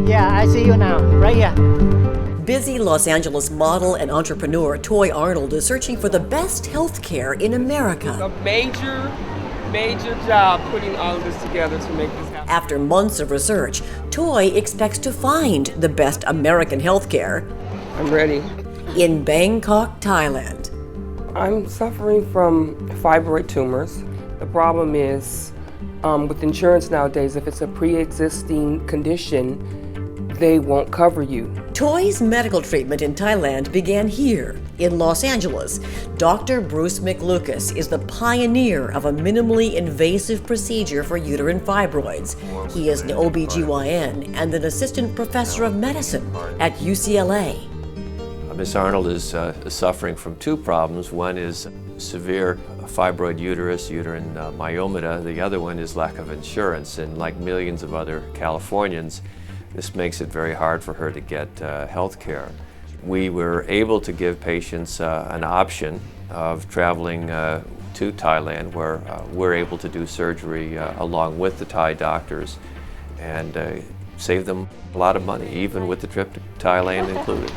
Yeah, I see you now, right here. Busy Los Angeles model and entrepreneur Toy Arnold is searching for the best health care in America. A major job putting all of this together to make this happen. After months of research, Toy expects to find the best American health care I'm ready. in Bangkok, Thailand. I'm suffering from fibroid tumors. The problem is, with insurance nowadays, if it's a pre-existing condition, they won't cover you. Toy's medical treatment in Thailand began here in Los Angeles. Dr. Bruce McLucas is the pioneer of a minimally invasive procedure for uterine fibroids. He is an OBGYN and an assistant professor of medicine at UCLA. Ms. Arnold is suffering from two problems. One is severe fibroid uterus, uterine myomata. The other one is lack of insurance. And like millions of other Californians, this makes it very hard for her to get health care. We were able to give patients an option of traveling to Thailand, where we're able to do surgery along with the Thai doctors and save them a lot of money, even with the trip to Thailand included.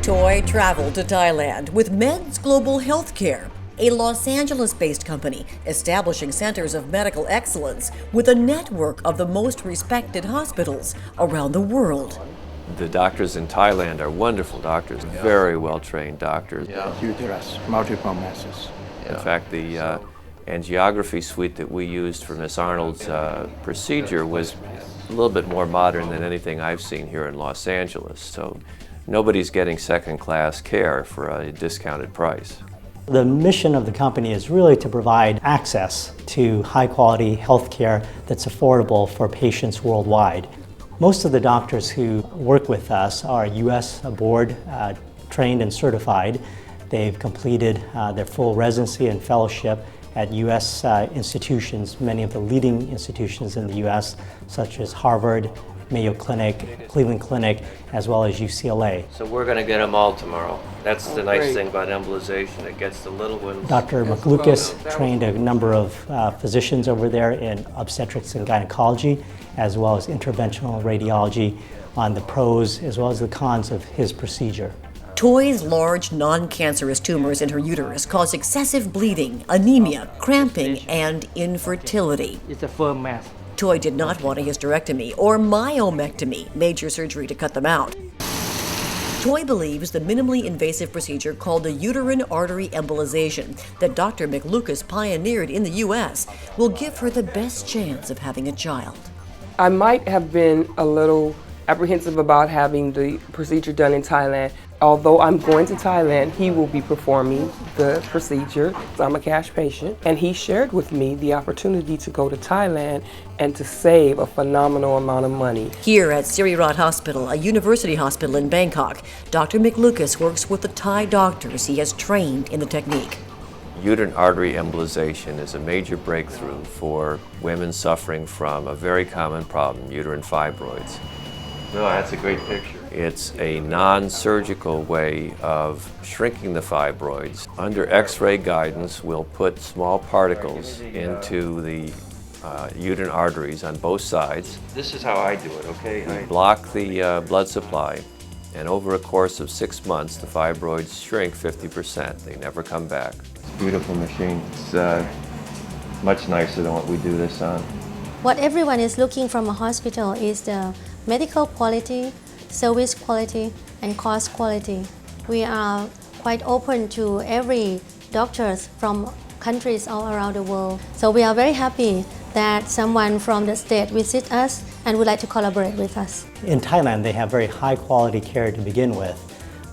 Toy traveled to Thailand with Meds Global Healthcare, a Los Angeles-based company establishing centers of medical excellence with a network of the most respected hospitals around the world. The doctors in Thailand are wonderful doctors, very well-trained doctors. Uterus, multiple masses. In fact, the angiography suite that we used for Miss Arnold's procedure was a little bit more modern than anything I've seen here in Los Angeles. So nobody's getting second-class care for a discounted price. The mission of the company is really to provide access to high-quality health care that's affordable for patients worldwide. Most of the doctors who work with us are U.S. board trained and certified. They've completed their full residency and fellowship at U.S. institutions, many of the leading institutions in the U.S., such as Harvard, Mayo Clinic, Cleveland Clinic, as well as UCLA. So we're going to get them all tomorrow. That's the nice thing about embolization. It gets the little ones. Dr. McLucas trained a number of physicians over there in obstetrics and gynecology, as well as interventional radiology, on the pros as well as the cons of his procedure. Toy's large non-cancerous tumors in her uterus cause excessive bleeding, anemia, cramping, and infertility. It's a firm mass. Toy did not want a hysterectomy or myomectomy, major surgery to cut them out. Toy believes the minimally invasive procedure called the uterine artery embolization that Dr. McLucas pioneered in the U.S. will give her the best chance of having a child. I might have been a little apprehensive about having the procedure done in Thailand. Although I'm going to Thailand, he will be performing the procedure. I'm a cash patient, and he shared with me the opportunity to go to Thailand and to save a phenomenal amount of money. Here at Siriraj Hospital, a university hospital in Bangkok, Dr. McLucas works with the Thai doctors he has trained in the technique. Uterine artery embolization is a major breakthrough for women suffering from a very common problem, uterine fibroids. No, that's a great picture. It's a non-surgical way of shrinking the fibroids. Under X-ray guidance, we'll put small particles into the uterine arteries on both sides. This is how I do it, okay? I block the blood supply, and over a course of 6 months, the fibroids shrink 50%. They never come back. It's a beautiful machine. It's much nicer than what we do this on. What everyone is looking from a hospital is the medical quality, service quality, and cost quality. We are quite open to every doctors from countries all around the world. So we are very happy that someone from the state visit us and would like to collaborate with us. In Thailand, they have very high quality care to begin with,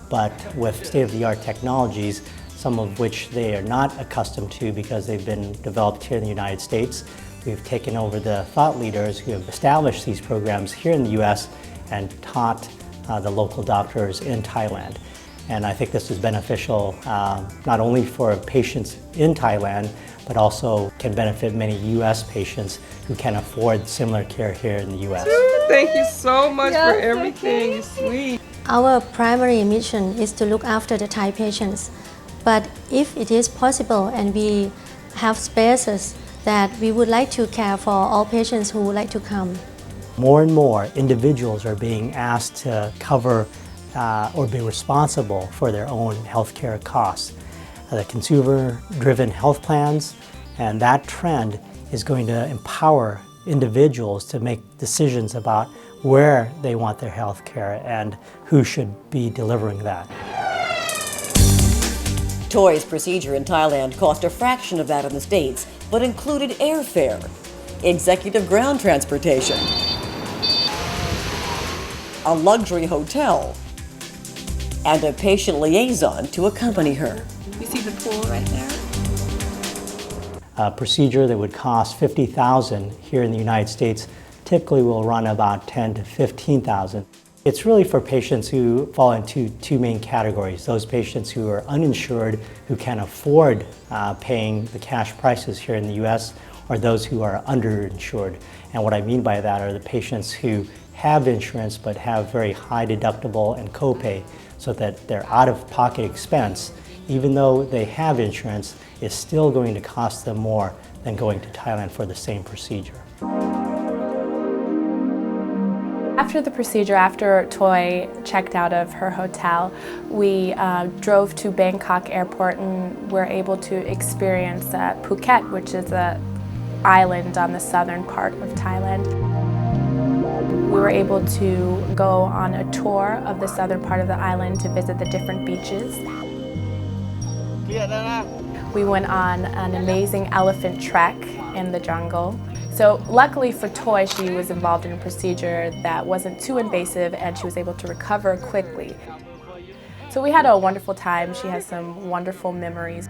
but with state-of-the-art technologies, some of which they are not accustomed to because they've been developed here in the United States. We've taken over the thought leaders who have established these programs here in the U.S. and taught the local doctors in Thailand. And I think this is beneficial not only for patients in Thailand, but also can benefit many U.S. patients who can afford similar care here in the U.S. Thank you so much for everything. You're sweet. Our primary mission is to look after the Thai patients. But if it is possible and we have spaces, that we would like to care for all patients who would like to come. More and more individuals are being asked to cover or be responsible for their own healthcare costs. The consumer-driven health plans, and that trend is going to empower individuals to make decisions about where they want their health care and who should be delivering that. ToY's procedure in Thailand cost a fraction of that in the States, but included airfare, executive ground transportation, a luxury hotel, and a patient liaison to accompany her. You see the pool right there? A procedure that would cost $50,000 here in the United States typically will run about $10,000 to $15,000. It's really for patients who fall into two main categories. Those patients who are uninsured, who can afford paying the cash prices here in the US, or those who are underinsured. And what I mean by that are the patients who have insurance but have very high deductible and copay, so that their out-of-pocket expense, even though they have insurance, is still going to cost them more than going to Thailand for the same procedure. After the procedure, after ToY checked out of her hotel, we drove to Bangkok airport and were able to experience Phuket, which is an island on the southern part of Thailand. We were able to go on a tour of the southern part of the island to visit the different beaches. We went on an amazing elephant trek in the jungle. So luckily for ToY, she was involved in a procedure that wasn't too invasive and she was able to recover quickly. So we had a wonderful time. She has some wonderful memories.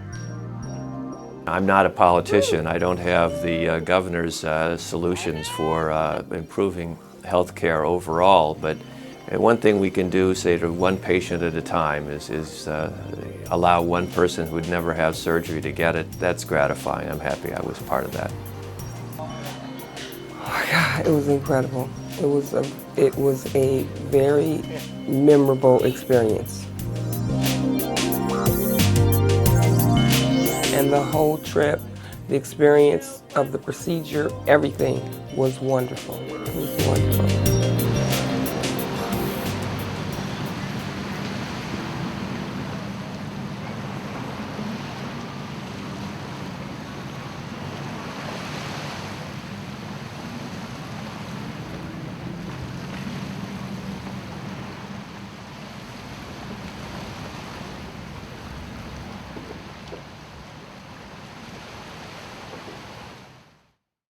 I'm not a politician. I don't have the governor's solutions for improving health care overall, but one thing we can do, say to one patient at a time, is allow one person who would never have surgery to get it. That's gratifying. I'm happy I was part of that. Oh God, it was incredible. It was a very memorable experience. And the whole trip, the experience of the procedure, everything was wonderful. It was wonderful.